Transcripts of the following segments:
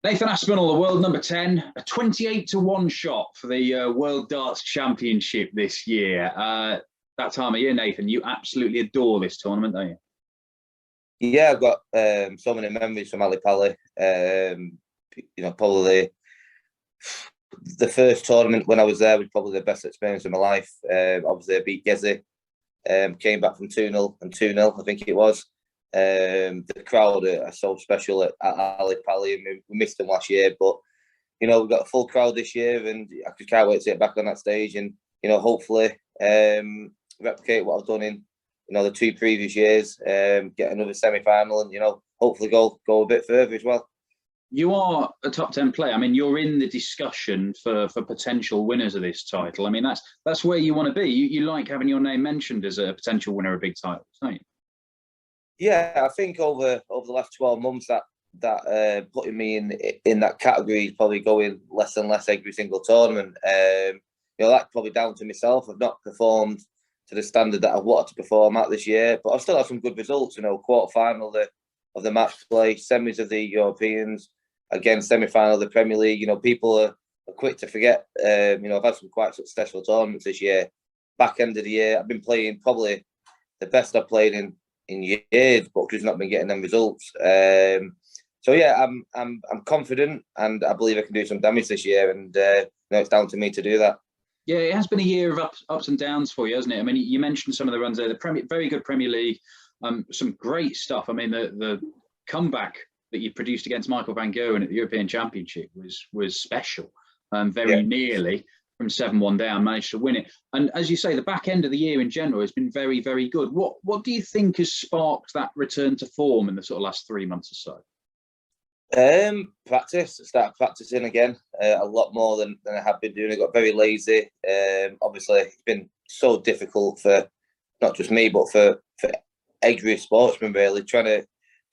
Nathan Aspinall, the world number 10, a 28-1 shot for the World Darts Championship this year. That time of year, Nathan, you absolutely adore this tournament, don't you? Yeah, I've got so many memories from Ali Pali. Probably the first tournament when I was there was probably the best experience of my life. Obviously, I beat Gezi, came back from 2-0 and 2-0, I think it was. The crowd are so special at Ali Pali, and we missed them last year, but we've got a full crowd this year, and I just can't wait to get back on that stage and hopefully replicate what I've done in the two previous years, get another semi-final, and hopefully go a bit further as well. You are a top 10 player. I mean, you're in the discussion for potential winners of this title. I mean, that's where you want to be. You like having your name mentioned as a potential winner of big titles, don't you? Yeah, I think over the last 12 months that putting me in that category is probably going less and less every single tournament. That's probably down to myself. I've not performed to the standard that I wanted to perform at this year, but I've still had some good results. Quarter-final of the match play, semis of the Europeans, again semi-final of the Premier League. People are quick to forget. I've had some quite successful tournaments this year. Back end of the year, I've been playing probably the best I've played in years, but just not been getting them results. So yeah, I'm confident, and I believe I can do some damage this year, and it's down to me to do that. Yeah, it has been a year of ups and downs for you, hasn't it? I mean, you mentioned some of the runs there. Very good Premier League, some great stuff. I mean, the comeback that you produced against Michael van Gerwen at the European Championship was special. Very nearly from 7-1 down, managed to win it. And as you say, the back end of the year in general has been very, very good. What do you think has sparked that return to form in the sort of last 3 months or so? Practice. I started practicing again a lot more than I have been doing. I got very lazy. Obviously, it's been so difficult for not just me, but for every sportsman really, trying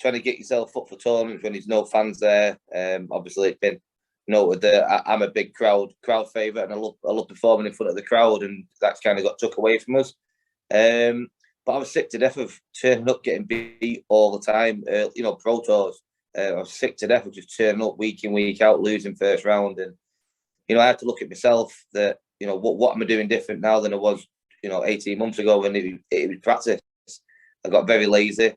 to get yourself up for tournaments when there's no fans there. Obviously, it's been noted that I'm a big crowd favourite, and I love performing in front of the crowd, and that's kind of got took away from us. But I was sick to death of turning up, getting beat all the time. Pro tours. I was sick to death of just turning up week in, week out, losing first round. And, I had to look at myself that, what am I doing different now than I was, 18 months ago when it was practice. I got very lazy,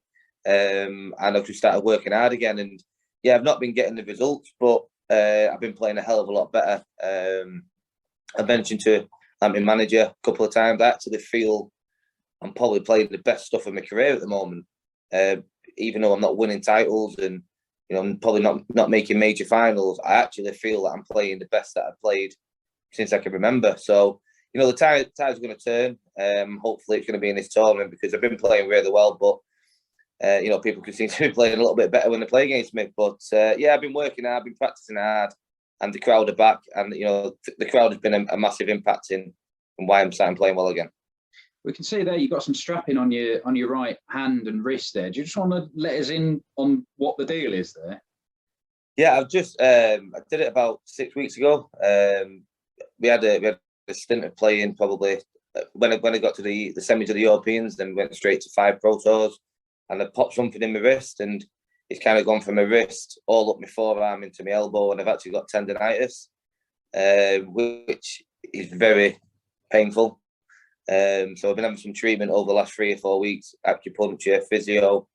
and I've just started working hard again. And, yeah, I've not been getting the results, but I've been playing a hell of a lot better. I mentioned to my manager a couple of times, I actually feel I'm probably playing the best stuff of my career at the moment, even though I'm not winning titles and I'm probably not making major finals. I actually feel that I'm playing the best that I've played since I can remember. So, the tide's going to turn. Hopefully it's going to be in this tournament, because I've been playing really well, but, people can seem to be playing a little bit better when they play against me. But, I've been working hard, I've been practicing hard, and the crowd are back. And, the crowd has been a massive impact in why I'm starting playing well again. We can see there you've got some strapping on your right hand and wrist there. Do you just want to let us in on what the deal is there? Yeah, I've just I did it about 6 weeks ago. We had a stint of playing probably when I got to the semis of the Europeans, then went straight to 5 Pro Tours, and I popped something in my wrist, and it's kind of gone from my wrist all up my forearm into my elbow, and I've actually got tendonitis, which is very painful. So I've been having some treatment over the last 3 or 4 weeks, acupuncture, physio,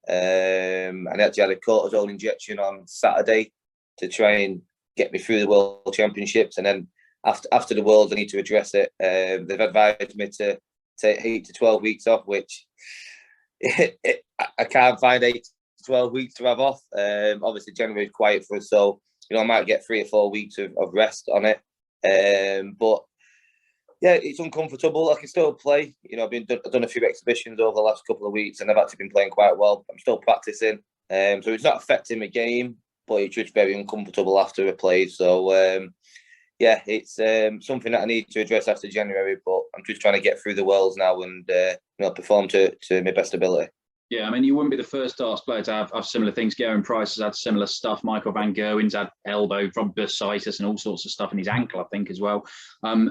and I actually had a cortisone injection on Saturday to try and get me through the World Championships. And then after the Worlds, I need to address it. They've advised me to take 8 to 12 weeks off, which I can't find 8 to 12 weeks to have off. Obviously, January is quiet for us, so I might get 3 or 4 weeks of rest on it. But yeah, it's uncomfortable. I can still play. I've done a few exhibitions over the last couple of weeks, and I've actually been playing quite well. I'm still practicing, so it's not affecting my game, but it's just very uncomfortable after I played. So yeah, it's something that I need to address after January. But I'm just trying to get through the Worlds now and perform to my best ability. Yeah, I mean, you wouldn't be the first darts player to have similar things. Garen Price has had similar stuff. Michael van Gerwen's had elbow from bursitis and all sorts of stuff in his ankle, I think, as well.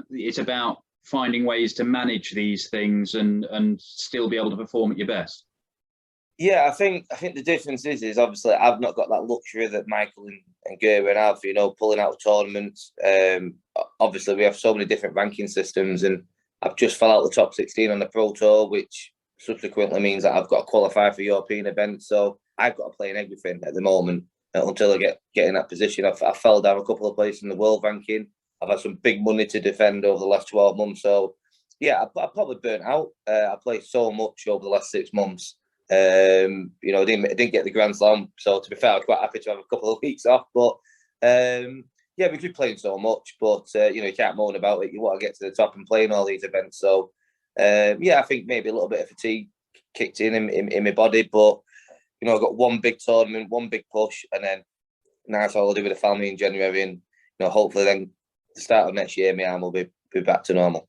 It's about finding ways to manage these things and still be able to perform at your best. Yeah, I think the difference is obviously I've not got that luxury that Michael and Gerwin have, pulling out of tournaments. Obviously we have so many different ranking systems, and I've just fell out the top 16 on the Pro Tour, which subsequently means that I've got to qualify for European events. So I've got to play in everything at the moment until I get in that position. I fell down a couple of places in the world ranking. I've had some big money to defend over the last 12 months. So yeah, I probably burnt out. I played so much over the last 6 months. I didn't get the Grand Slam, so to be fair, I was quite happy to have a couple of weeks off. But yeah, we keep playing so much, but you can't moan about it. You want to get to the top and play in all these events. So yeah, I think maybe a little bit of fatigue kicked in my body, but I got one big tournament, one big push, and then nice holiday with the family in January, and hopefully then the start of next year, my arm will be back to normal.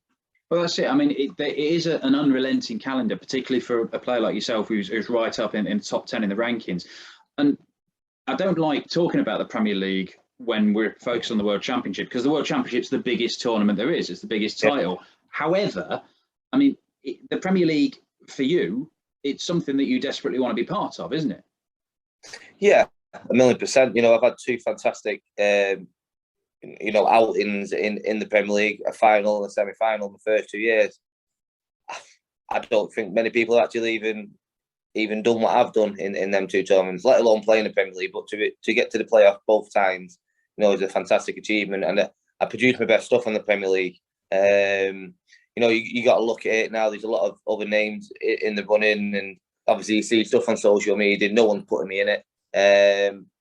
Well, that's it. I mean, it is an unrelenting calendar, particularly for a player like yourself who's right up in the top 10 in the rankings. And I don't like talking about the Premier League when we're focused on the World Championship, because the World Championship's the biggest tournament there is. It's the biggest title. Yeah. However, I mean, the Premier League for you, it's something that you desperately want to be part of, isn't it? Yeah, 1,000,000%. I've had two fantastic outings in the Premier League, a final and a semi-final in the first 2 years. I don't think many people have actually even done what I've done in them two tournaments, let alone playing the Premier League. But to get to the playoff both times, is a fantastic achievement. And I produced my best stuff on the Premier League. You got to look at it now. There's a lot of other names in the running, and obviously you see stuff on social media. No one's putting me in it,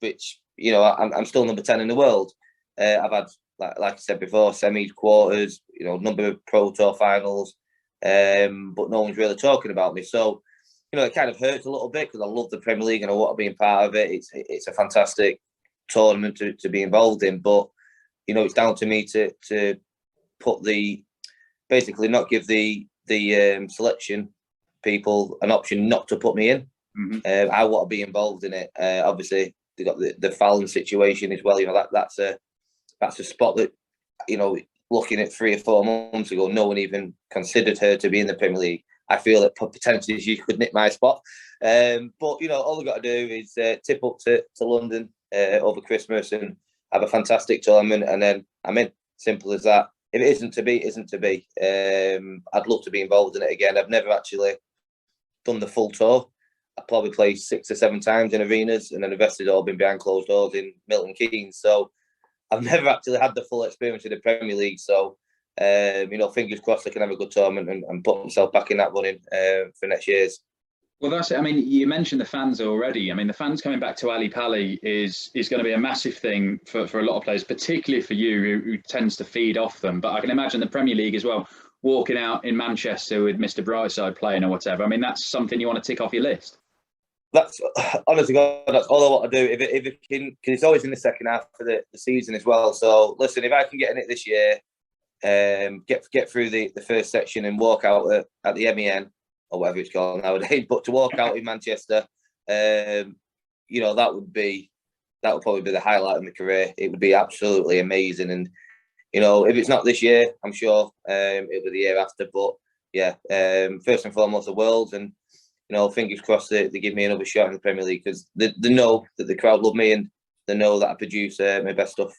which I'm still number 10 in the world. I've had, like I said before, semis, quarters, number of Pro Tour finals, but no one's really talking about me. So, it kind of hurts a little bit because I love the Premier League and I want to be part of it. It's a fantastic tournament to be involved in, but it's down to me to put basically not give the selection people an option not to put me in. Mm-hmm. I want to be involved in it. Obviously, they got the Fallon situation as well. That's a spot that, looking at 3 or 4 months ago, no one even considered her to be in the Premier League. I feel that potentially she could nick my spot. But, all I've got to do is tip up to London over Christmas and have a fantastic tournament, and then I'm in. Simple as that. If it isn't to be, it isn't to be. I'd love to be involved in it again. I've never actually done the full tour. I probably played 6 or 7 times in arenas, and then the rest has all been behind closed doors in Milton Keynes. So I've never actually had the full experience of the Premier League. So, fingers crossed I can have a good tournament and put myself back in that running for next year's. Well, that's it. I mean, you mentioned the fans already. I mean, the fans coming back to Ali Pali is going to be a massive thing for a lot of players, particularly for you, who tends to feed off them. But I can imagine the Premier League as well, walking out in Manchester with Mr. Brightside playing or whatever. I mean, that's something you want to tick off your list. That's honestly, God, that's all I want to do. If it can, because it's always in the second half of the season as well. So listen, if I can get in it this year, get through the first section and walk out at the MEN or whatever it's called nowadays, but to walk out in Manchester, that would probably be the highlight of my career. It would be absolutely amazing. And if it's not this year, I'm sure it'll be the year after. But yeah, first and foremost, the Worlds, and fingers crossed they give me another shot in the Premier League, because they know that the crowd love me, and they know that I produce my best stuff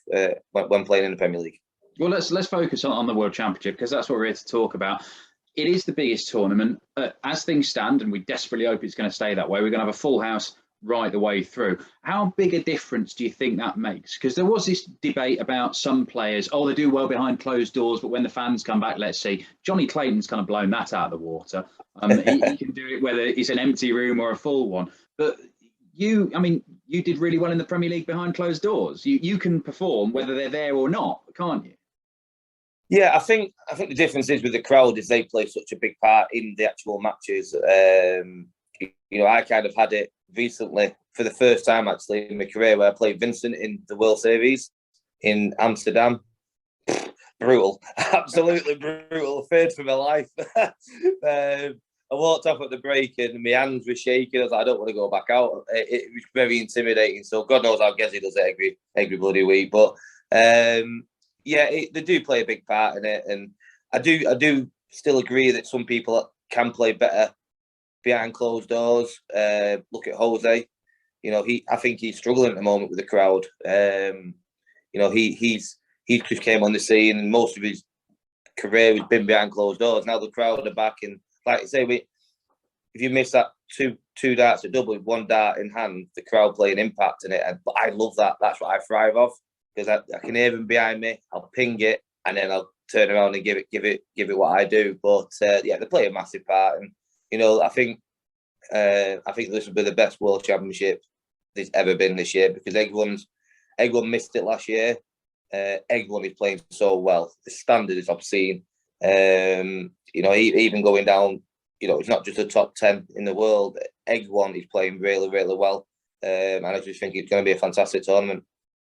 when playing in the Premier League. Well, let's focus on the World Championship, because that's what we're here to talk about. It is the biggest tournament. As things stand, and we desperately hope it's going to stay that way, we're going to have a full house right the way through. How big a difference do you think that makes? Because there was this debate about some players, they do well behind closed doors, but when the fans come back, let's see. Johnny Clayton's kind of blown that out of the water. He can do it whether it's an empty room or a full one. But you did really well in the Premier League behind closed doors. You can perform whether they're there or not, can't you? Yeah, I think the difference is with the crowd is they play such a big part in the actual matches. I kind of had it recently for the first time actually in my career, where I played Vincent in the World Series in Amsterdam. Brutal, absolutely brutal. Feared for my life. I walked off at the break and my hands were shaking. I was like, I don't want to go back out. It was very intimidating. So God knows how Gezi does it every bloody week. But they do play a big part in it, and I do still agree that some people can play better behind closed doors. Look at Jose. You know, I think he's struggling at the moment with the crowd. You know, he just came on the scene, and most of his career has been behind closed doors. Now the crowd are back, and like I say, if you miss that two darts at double with one dart in hand, the crowd play an impact in it. But I love that. That's what I thrive off, because I can hear them behind me. I'll ping it, and then I'll turn around and give it what I do. But yeah, they play a massive part, and you know, I think this will be the best World Championship there's ever been this year, because everyone missed it last year. Everyone is playing so well. The standard is obscene. You know, even going down, you know, it's not just the top 10 in the world. Everyone is playing really, really well. And I just think it's going to be a fantastic tournament.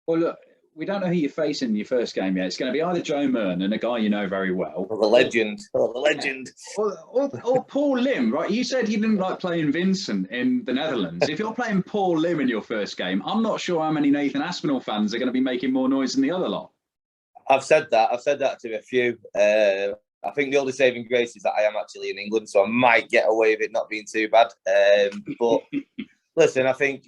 Well, look, we don't know who you're facing in your first game yet. It's going to be either Joe Myrnan, a guy you know very well. The legend. The legend. Or Paul Lim, right? You said you didn't like playing Vincent in the Netherlands. If you're playing Paul Lim in your first game, I'm not sure how many Nathan Aspinall fans are going to be making more noise than the other lot. I've said that to a few. I think the only saving grace is that I am actually in England, so I might get away with it not being too bad. But listen, I think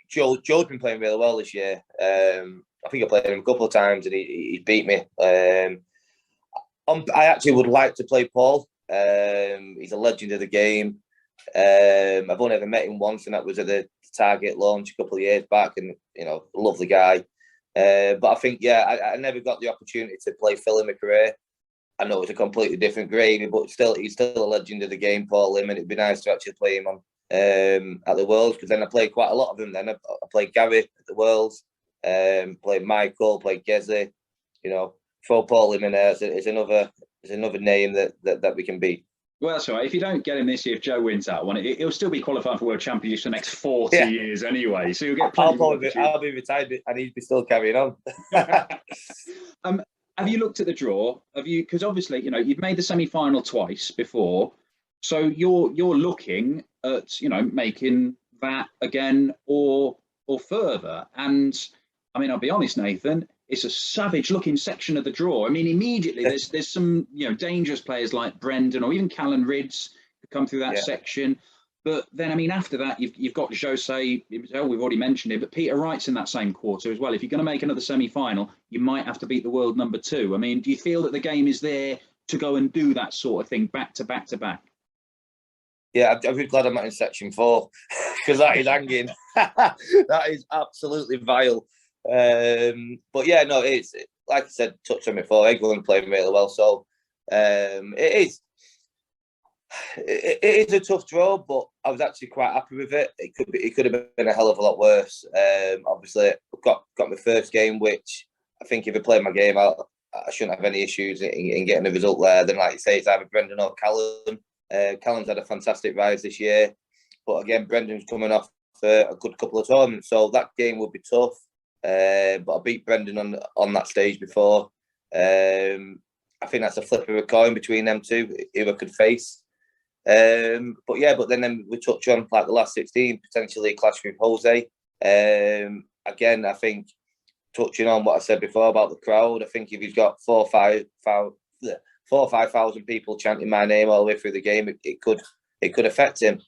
Joe's been playing really well this year. I think I played him a couple of times and he beat me. I actually would like to play Paul. He's a legend of the game. I've only ever met him once, and that was at the Target launch a couple of years back, and you know, lovely guy. But I think, yeah, I never got the opportunity to play Phil in my career. I know it's a completely different gravy, but he's still a legend of the game, Paul Lim, and it'd be nice to actually play him on at the Worlds, because then I played quite a lot of them. Then I played Gary at the Worlds, played Michael, played Gezi. You know, throw Paul Lim in there is another name that we can beat. Well, that's all right. If you don't get him this year, if Joe wins that one, he'll still be qualifying for World Championships for the next 40 years anyway. So you'll get plenty. I'll be retired and he'd be still carrying on. Have you looked at the draw? Because obviously, you know, you've made the semi-final twice before, so you're looking at, you know, making that again or further. And I mean, I'll be honest, Nathan, it's a savage-looking section of the draw. I mean, immediately there's some, you know, dangerous players like Brendan or even Callan Ridds who come through that section. But then, I mean, after that, you've got Jose. We've already mentioned it, but Peter Wright's in that same quarter as well. If you're going to make another semi-final, you might have to beat the world number 2. I mean, do you feel that the game is there to go and do that sort of thing back to back to back? Yeah, I'm really glad I'm not in section 4, because that is hanging. That is absolutely vile. But yeah, no, it's like I said, touched on before. Everyone playing really well, so it is a tough draw, but I was actually quite happy with it. It could have been a hell of a lot worse. Obviously, I've got my first game, which I think if I played my game, I shouldn't have any issues in getting a result there. Then, like you say, it's either Brendan or Callum. Callum's had a fantastic rise this year, but again, Brendan's coming off a good couple of tournaments, so that game would be tough. But I beat Brendan on that stage before. I think that's a flip of a coin between them two, who I could face. But then we touch on like the last 16 potentially clash with Jose. Again, I think touching on what I said before about the crowd, I think if he's got 4,000 or 5,000 people chanting my name all the way through the game, it could affect him.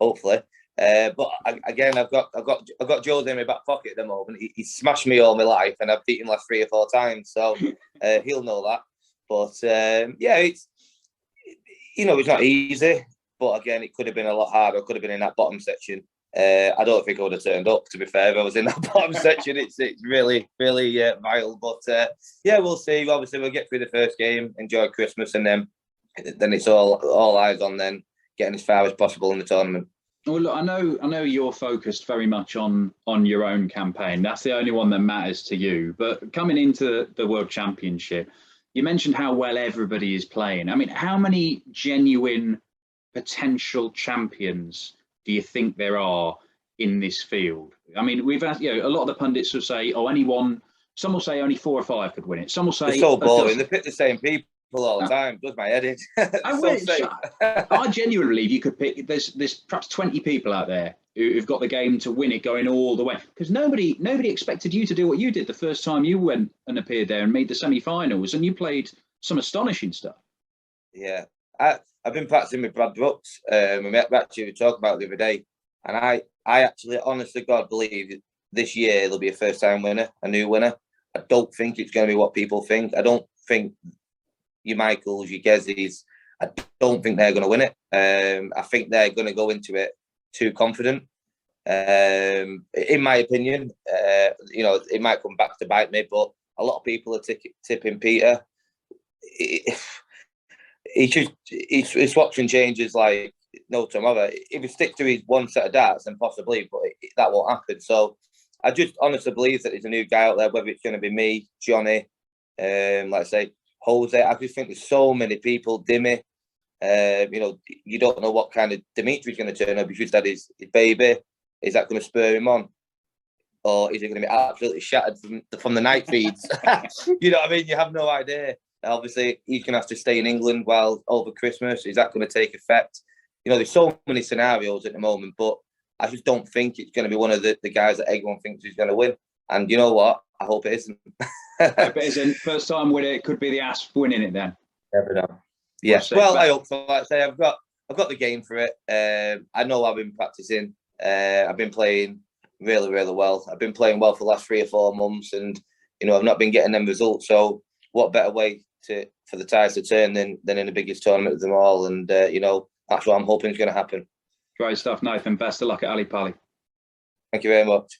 Hopefully. But again, I've got Jose in my back pocket at the moment. He smashed me all my life, and I've beaten him like 3 or 4 times, so he'll know that. But yeah, it's, you know, it's not easy. But again, it could have been a lot harder. It could have been in that bottom section. I don't think I would have turned up, to be fair, if I was in that bottom section. It's really, really vile. But yeah, we'll see. Obviously, we'll get through the first game, enjoy Christmas, and then it's all eyes on then getting as far as possible in the tournament. Well, look, I know you're focused very much on your own campaign. That's the only one that matters to you. But coming into the World Championship, you mentioned how well everybody is playing. I mean, how many genuine potential champions do you think there are in this field? I mean, we've had, you know, a lot of the pundits will say, oh, anyone. Some will say only 4 or 5 could win it. Some will say it's so boring. They pick the same people all the time. Does my head in. I genuinely believe you could pick. There's perhaps 20 people out there who've got the game to win it going all the way, because nobody expected you to do what you did the first time you went and appeared there and made the semi-finals, and you played some astonishing stuff. Yeah, I've been practicing with Brad Brooks. We actually were talking about it the other day, and I actually, honestly, God, believe this year there'll be a first-time winner, a new winner. I don't think it's going to be what people think. I don't think your Michaels, your Gezzies, I don't think they're going to win it. I think they're going to go into it too confident. In my opinion, it might come back to bite me, but a lot of people are tipping Peter. His swaps and changes like no tomorrow. If he sticks to his one set of darts, then possibly, but that won't happen. So I just honestly believe that there's a new guy out there, whether it's going to be me, Johnny, like I say, Jose. I just think there's so many people, Dimmy. You don't know what kind of Dimitri's going to turn up. If he's had his baby, is that going to spur him on? Or is it going to be absolutely shattered from the night feeds? You know what I mean? You have no idea. Obviously, he's going to have to stay in England while over Christmas. Is that going to take effect? There's so many scenarios at the moment, but I just don't think it's going to be one of the guys that everyone thinks is going to win. And you know what? I hope it isn't. I hope it isn't. First time winner, it could be the Asp winning it then. Never know. Yes. Well, I hope so. Like I say, I've got the game for it. I know I've been practicing. I've been playing really, really well. I've been playing well for the last 3 or 4 months, and I've not been getting them results. So, what better way for the tides to turn than in the biggest tournament of them all? And that's what I'm hoping is going to happen. Great stuff, Nathan. Best of luck at Ali Pali. Thank you very much.